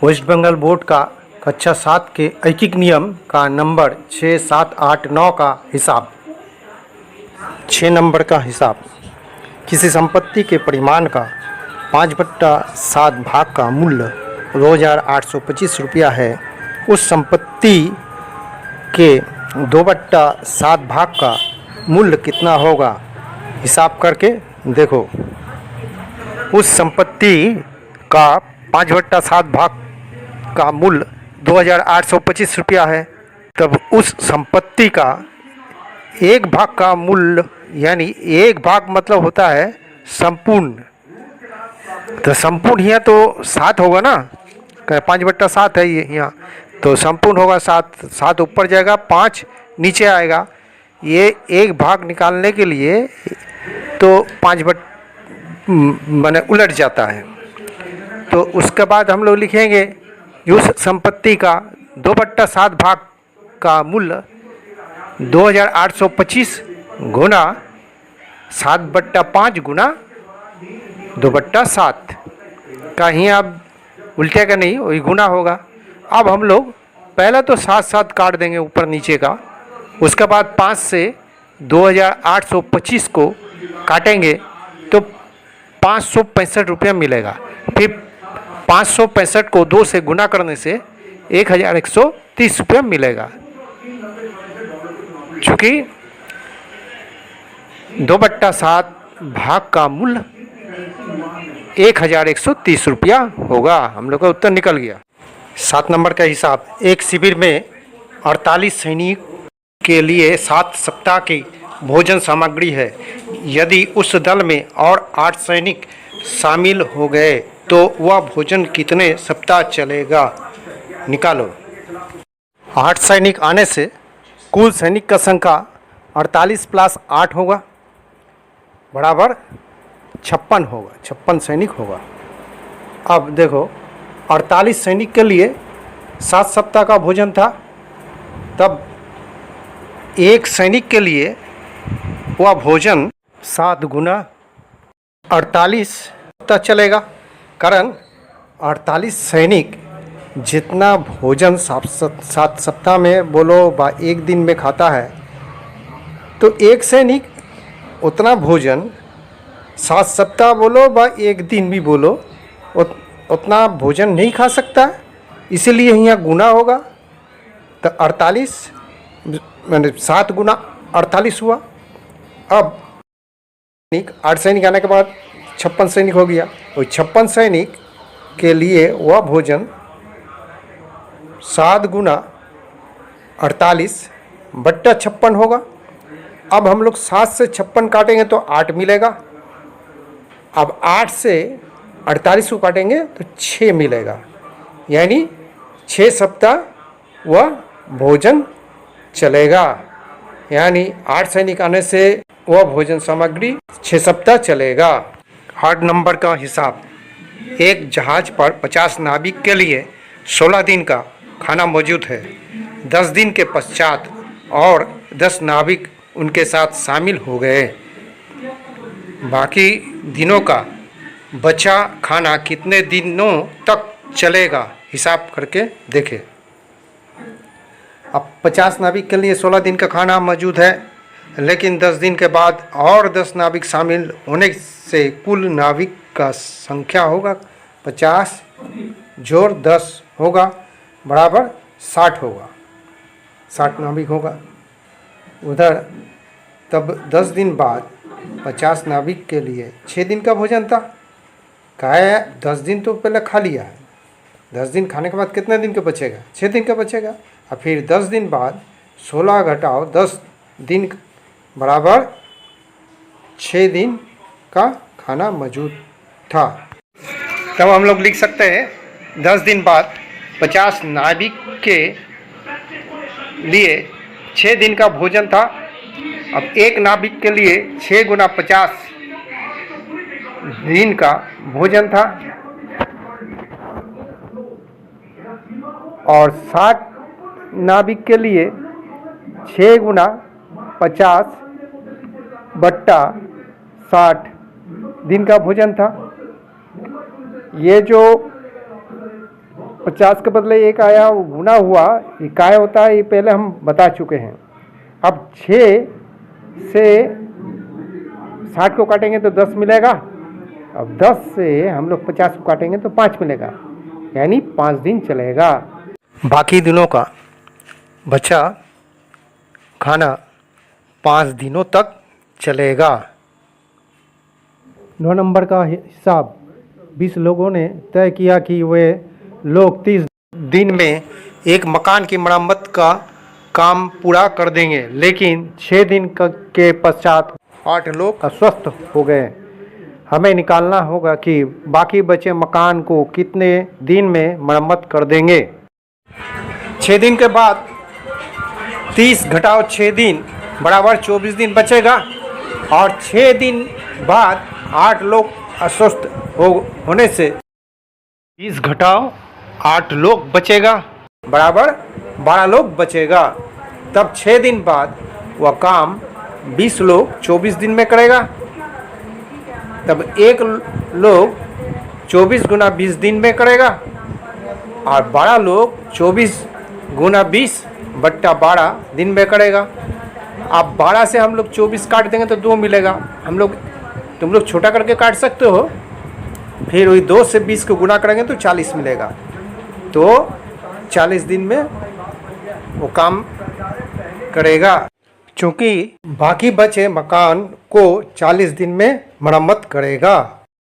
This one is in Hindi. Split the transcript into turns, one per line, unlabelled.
वेस्ट बंगाल बोर्ड का कक्षा 7 के ऐकिक नियम का नंबर 6, 7, 8, 9 का हिसाब। 6 नंबर का हिसाब। किसी संपत्ति के परिमाण का 5/7 भाग का मूल्य 2,825 रुपया है। उस संपत्ति के 2/7 भाग का मूल्य कितना होगा? हिसाब करके देखो। उस संपत्ति का 5/7 भाग का मूल्य 2,825 रुपया है। तब उस संपत्ति का एक भाग का मूल्य, यानी एक भाग मतलब होता है संपूर्ण, तो संपूर्ण यहाँ तो 7 होगा ना, 5/7 है ये यहाँ, तो संपूर्ण होगा 7। 7 ऊपर जाएगा, 5 नीचे आएगा। ये एक भाग निकालने के लिए तो 5 माने उलट जाता है। तो उसके बाद हम लोग लिखेंगे उस संपत्ति का 2/7 भाग का मूल्य 2,825 गुना 7/5 गुना 2/7 का ही आप उल्टेगा नहीं, वही गुना होगा। अब हम लोग पहले तो 7 काट देंगे ऊपर नीचे का, उसके बाद 5 से 2,825 को काटेंगे तो 565 रुपया मिलेगा। फिर 565 को 2 से गुना करने से 1,130 रुपया मिलेगा। चूँकि 2/7 भाग का मूल्य 1,130 रुपया होगा। हम लोग का उत्तर निकल गया। 7 नंबर का हिसाब। एक शिविर में 48 सैनिक के लिए 7 सप्ताह की भोजन सामग्री है। यदि उस दल में और 8 सैनिक शामिल हो गए तो वह भोजन कितने सप्ताह चलेगा? निकालो। 8 सैनिक आने से कुल सैनिक का संख्या 48 + 8 होगा, बराबर 56 होगा। 56 सैनिक होगा। अब देखो, 48 सैनिक के लिए 7 सप्ताह का भोजन था, तब एक सैनिक के लिए वह भोजन 7 गुना 48 सप्ताह चलेगा। कारण 48 सैनिक जितना भोजन 7 सप्ताह में बोलो बा एक दिन में खाता है, तो एक सैनिक उतना भोजन 7 सप्ताह बोलो बा एक दिन भी बोलो उतना भोजन नहीं खा सकता। इसीलिए यहाँ गुना होगा। तो 48 मैंने 7 गुना 48 हुआ। अब 8 सैनिक आने के बाद 56 सैनिक हो गया। और 56 सैनिक के लिए वह भोजन 7 गुना 48/56 होगा। अब हम लोग 7 से 56 काटेंगे तो 8 मिलेगा। अब 8 से 48 को काटेंगे तो 6 मिलेगा, यानी 6 सप्ताह वह भोजन चलेगा। यानी 8 सैनिक आने से वह भोजन सामग्री 6 सप्ताह चलेगा। 8 नंबर का हिसाब। एक जहाज पर 50 नाविक के लिए 16 दिन का खाना मौजूद है। 10 दिन के पश्चात और 10 नाविक उनके साथ शामिल हो गए। बाकी दिनों का बचा खाना कितने दिनों तक चलेगा? हिसाब करके देखें। अब 50 नाविक के लिए 16 दिन का खाना मौजूद है, लेकिन 10 दिन के बाद और 10 नाविक शामिल होने से कुल नाविक का संख्या होगा 50 जोड़ 10 होगा, बराबर 60 होगा। 60 नाविक होगा उधर। तब 10 दिन बाद 50 नाविक के लिए 6 दिन का भोजन था। कहा है 10 दिन तो पहले खा लिया है, 10 दिन खाने के बाद कितने दिन का बचेगा? 6 दिन का बचेगा। और फिर 10 दिन बाद 16 घटाओ 10 दिन बराबर 6 दिन का खाना मौजूद था। तब हम लोग लिख सकते हैं 10 दिन बाद 50 नाविक के लिए 6 दिन का भोजन था। अब एक नाविक के लिए 6 गुना 50 दिन का भोजन था, और 60 नाविक के लिए 6 गुना 50/60 दिन का भोजन था। ये जो 50 के बदले 1 आया, वो गुना हुआ, ये काय होता है ये पहले हम बता चुके हैं। अब 6 से 60 को काटेंगे तो 10 मिलेगा। अब 10 से हम लोग 50 को काटेंगे तो 5 मिलेगा, यानी 5 दिन चलेगा। बाकी दिनों का बचा खाना 5 दिनों तक चलेगा। 9 नंबर का हिसाब, 20 लोगों ने तय किया कि वे लोग 30 दिन में एक मकान की मरम्मत का काम पूरा कर देंगे, लेकिन 6 दिन के पश्चात 8 लोग अस्वस्थ हो गए। हमें निकालना होगा कि बाकी बचे मकान को कितने दिन में मरम्मत कर देंगे। 6 दिन के बाद 30 घटाओ 6 दिन बराबर 24 दिन बचेगा, और 6 दिन बाद 8 लोग अस्वस्थ होने से 30 घटाओ 8 लोग बचेगा बराबर 12 लोग बचेगा। तब 6 दिन बाद वह काम 20 लोग 24 दिन में करेगा। तब 1 लोग 24 गुना 20 दिन में करेगा, और 12 लोग 24 गुना 20 बट्टा 12 दिन में करेगा। अब 12 से हम लोग 24 काट देंगे तो 2 मिलेगा। तुम लोग छोटा करके काट सकते हो। फिर वही 2 से 20 को गुना करेंगे तो 40 मिलेगा। तो 40 दिन में वो काम करेगा। चूँकि बाकी बचे मकान को 40 दिन में मरम्मत करेगा।